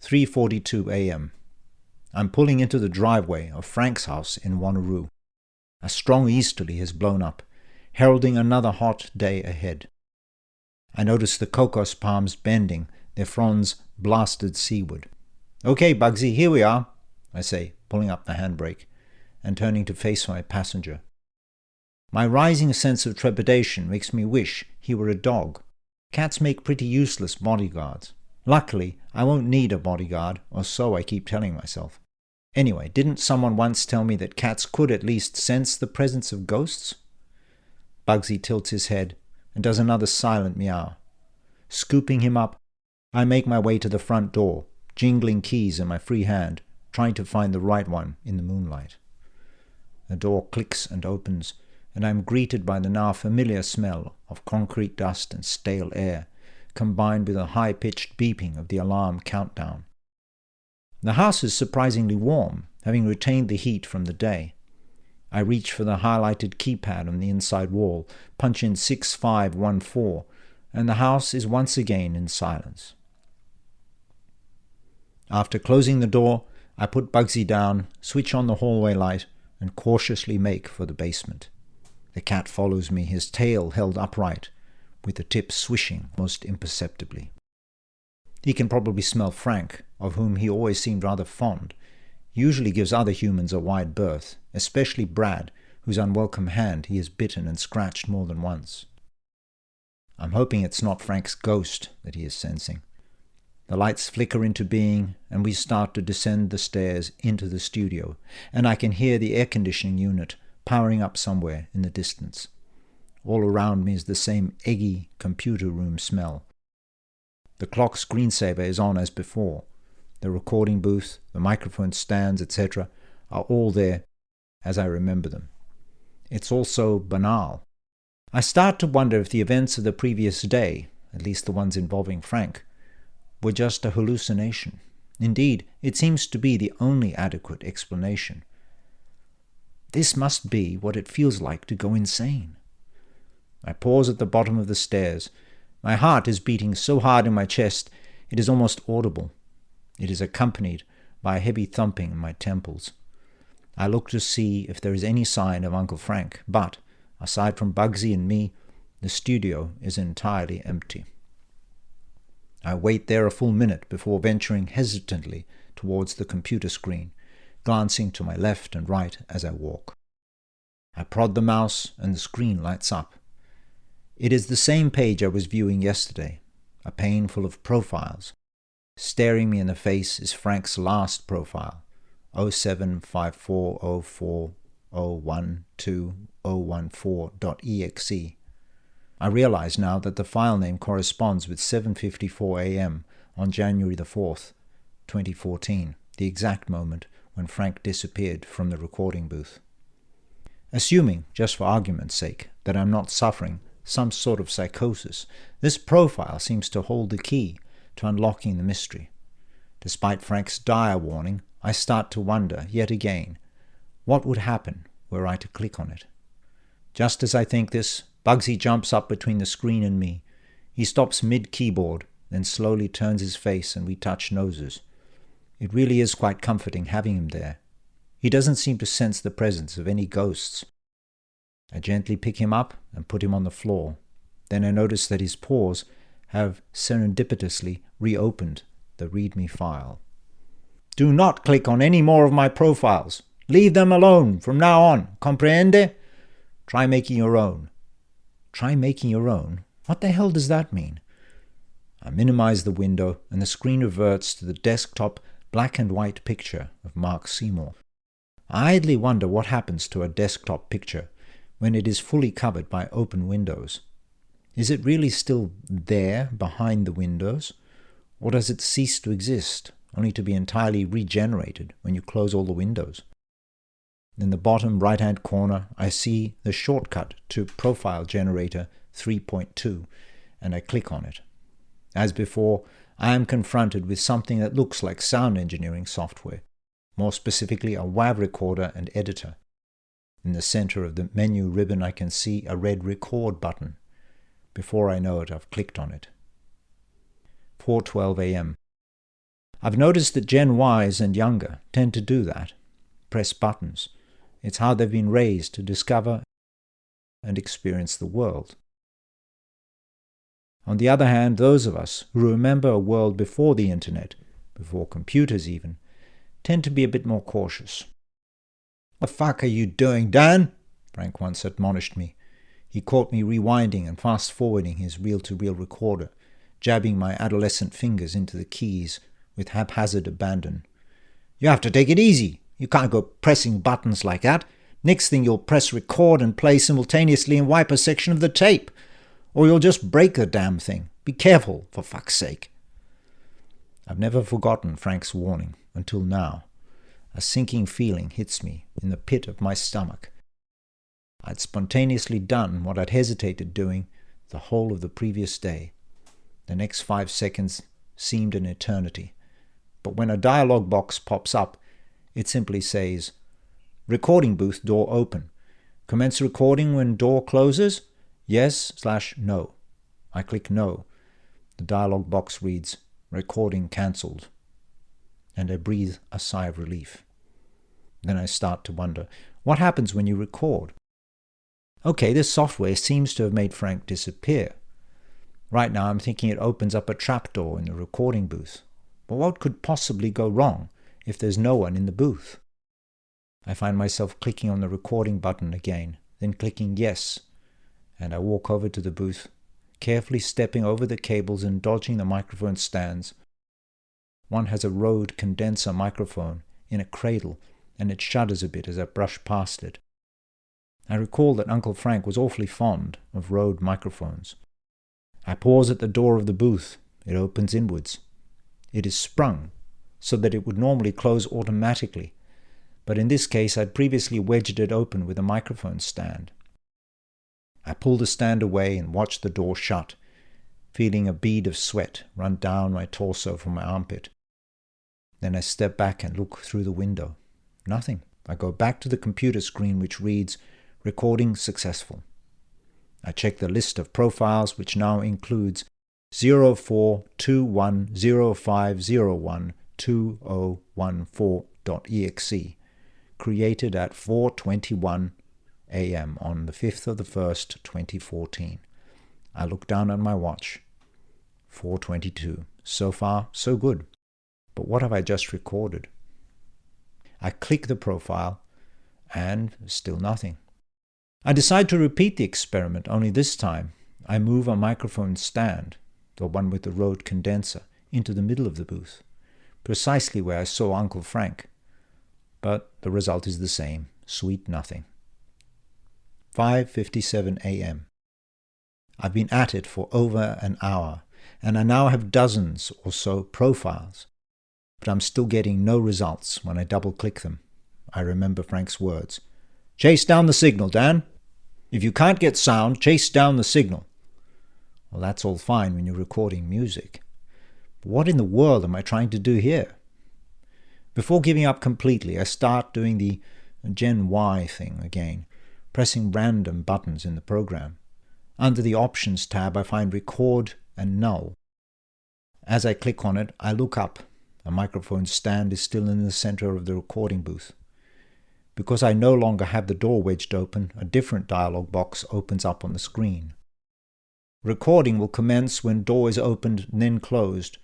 3:42 a.m. I'm pulling into the driveway of Frank's house in Wanneroo. A strong easterly has blown up, heralding another hot day ahead. I notice the cocos palms bending, their fronds blasted seaward. "Okay, Bugsy, here we are," I say, pulling up the handbrake and turning to face my passenger. My rising sense of trepidation makes me wish he were a dog. Cats make pretty useless bodyguards. Luckily, I won't need a bodyguard, or so I keep telling myself. Anyway, didn't someone once tell me that cats could at least sense the presence of ghosts? Bugsy tilts his head and does another silent meow. Scooping him up, I make my way to the front door, jingling keys in my free hand, trying to find the right one in the moonlight. The door clicks and opens, and I am greeted by the now familiar smell of concrete dust and stale air, combined with a high-pitched beeping of the alarm countdown. The house is surprisingly warm, having retained the heat from the day. I reach for the highlighted keypad on the inside wall, punch in 6514, and the house is once again in silence. After closing the door, I put Bugsy down, switch on the hallway light, and cautiously make for the basement. The cat follows me, his tail held upright, with the tip swishing most imperceptibly. He can probably smell Frank, of whom he always seemed rather fond. Usually gives other humans a wide berth, especially Brad, whose unwelcome hand he has bitten and scratched more than once. I'm hoping it's not Frank's ghost that he is sensing. The lights flicker into being, and we start to descend the stairs into the studio, and I can hear the air conditioning unit powering up somewhere in the distance. All around me is the same eggy computer room smell. The clock screensaver is on as before. The recording booth, the microphone stands, etc. are all there as I remember them. It's all so banal. I start to wonder if the events of the previous day, at least the ones involving Frank, were just a hallucination. Indeed, it seems to be the only adequate explanation. This must be what it feels like to go insane. I pause at the bottom of the stairs. My heart is beating so hard in my chest it is almost audible. It is accompanied by a heavy thumping in my temples. I look to see if there is any sign of Uncle Frank, but, aside from Bugsy and me, the studio is entirely empty. I wait there a full minute before venturing hesitantly towards the computer screen, glancing to my left and right as I walk. I prod the mouse and the screen lights up. It is the same page I was viewing yesterday, a pane full of profiles. Staring me in the face is Frank's last profile, 075404012014.exe. I realize now that the file name corresponds with 7:54 a.m. on January the 4th, 2014, the exact moment when Frank disappeared from the recording booth. Assuming, just for argument's sake, that I'm not suffering some sort of psychosis, this profile seems to hold the key to unlocking the mystery. Despite Frank's dire warning, I start to wonder, yet again, what would happen were I to click on it. Just as I think this, Bugsy jumps up between the screen and me. He stops mid-keyboard, then slowly turns his face and we touch noses. It really is quite comforting having him there. He doesn't seem to sense the presence of any ghosts. I gently pick him up and put him on the floor. Then I notice that his paws have serendipitously reopened the README file. "Do not click on any more of my profiles. Leave them alone from now on. Comprende? Try making your own." Try making your own? What the hell does that mean? I minimize the window and the screen reverts to the desktop black and white picture of Mark Seymour. I idly wonder what happens to a desktop picture when it is fully covered by open windows. Is it really still there behind the windows, or does it cease to exist, only to be entirely regenerated when you close all the windows? In the bottom right-hand corner, I see the shortcut to Profile Generator 3.2, and I click on it. As before, I am confronted with something that looks like sound engineering software, more specifically a WAV recorder and editor. In the center of the menu ribbon, I can see a red record button. Before I know it, I've clicked on it. 4:12 a.m. I've noticed that Gen Ys and younger tend to do that. Press buttons. It's how they've been raised to discover and experience the world. On the other hand, those of us who remember a world before the internet, before computers even, tend to be a bit more cautious. "What the fuck are you doing, Dan?" Frank once admonished me. He caught me rewinding and fast-forwarding his reel-to-reel recorder, jabbing my adolescent fingers into the keys with haphazard abandon. "You have to take it easy. You can't go pressing buttons like that. Next thing you'll press record and play simultaneously and wipe a section of the tape. Or you'll just break the damn thing. Be careful, for fuck's sake." I've never forgotten Frank's warning until now. A sinking feeling hits me in the pit of my stomach. I'd spontaneously done what I'd hesitated doing the whole of the previous day. The next 5 seconds seemed an eternity. But when a dialog box pops up, it simply says, "Recording booth door open. Commence recording when door closes? Yes/no." I click no. The dialog box reads, "Recording cancelled." And I breathe a sigh of relief. Then I start to wonder, what happens when you record? Okay, this software seems to have made Frank disappear. Right now I'm thinking it opens up a trapdoor in the recording booth. But what could possibly go wrong if there's no one in the booth? I find myself clicking on the recording button again, then clicking yes, and I walk over to the booth, carefully stepping over the cables and dodging the microphone stands. One has a Rode condenser microphone in a cradle, and it shudders a bit as I brush past it. I recall that Uncle Frank was awfully fond of Rode microphones. I pause at the door of the booth. It opens inwards. It is sprung, so that it would normally close automatically, but in this case I'd previously wedged it open with a microphone stand. I pull the stand away and watch the door shut, feeling a bead of sweat run down my torso from my armpit. Then I step back and look through the window. Nothing. I go back to the computer screen which reads, "Recording successful." I check the list of profiles which now includes 042105012014.exe, created at 4:21 a.m. on the 5th of the 1st, 2014. I look down at my watch. 4:22. So far, so good. But what have I just recorded? I click the profile, and still nothing. I decide to repeat the experiment, only this time I move a microphone stand, the one with the Rode condenser, into the middle of the booth, precisely where I saw Uncle Frank. But the result is the same, sweet nothing. 5:57 a.m. I've been at it for over an hour, and I now have dozens or so profiles. But I'm still getting no results when I double-click them. I remember Frank's words. "Chase down the signal, Dan. If you can't get sound, chase down the signal." Well, that's all fine when you're recording music. But what in the world am I trying to do here? Before giving up completely, I start doing the Gen Y thing again, pressing random buttons in the program. Under the Options tab, I find Record and Null. As I click on it, I look up. A microphone stand is still in the center of the recording booth. Because I no longer have the door wedged open, a different dialog box opens up on the screen. "Recording will commence when door is opened and then closed.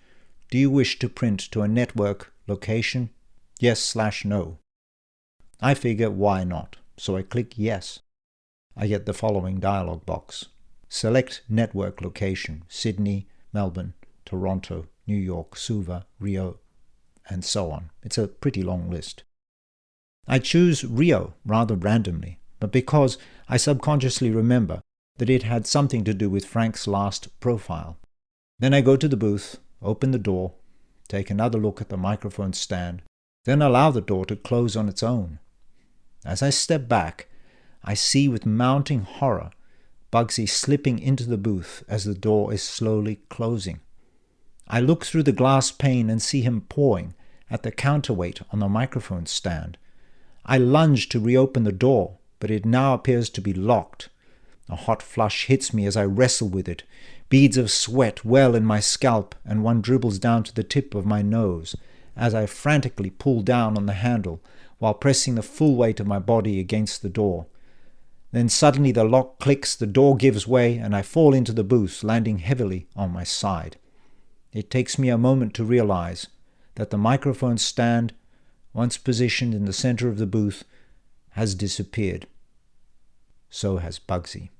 Do you wish to print to a network location? Yes/no." I figure why not, so I click yes. I get the following dialog box. Select network location: Sydney, Melbourne, Toronto, New York, Suva, Rio, and so on. It's a pretty long list. I choose Rio rather randomly, but because I subconsciously remember that it had something to do with Frank's last profile. Then I go to the booth, open the door, take another look at the microphone stand, then allow the door to close on its own. As I step back, I see with mounting horror Bugsy slipping into the booth as the door is slowly closing. I look through the glass pane and see him pawing at the counterweight on the microphone stand. I lunge to reopen the door, but it now appears to be locked. A hot flush hits me as I wrestle with it. Beads of sweat well in my scalp, and one dribbles down to the tip of my nose. as I frantically pull down on the handle while pressing the full weight of my body against the door. Then suddenly the lock clicks, the door gives way, and I fall into the booth, landing heavily on my side. It takes me a moment to realize that the microphone stand, once positioned in the center of the booth, has disappeared. So has Bugsy.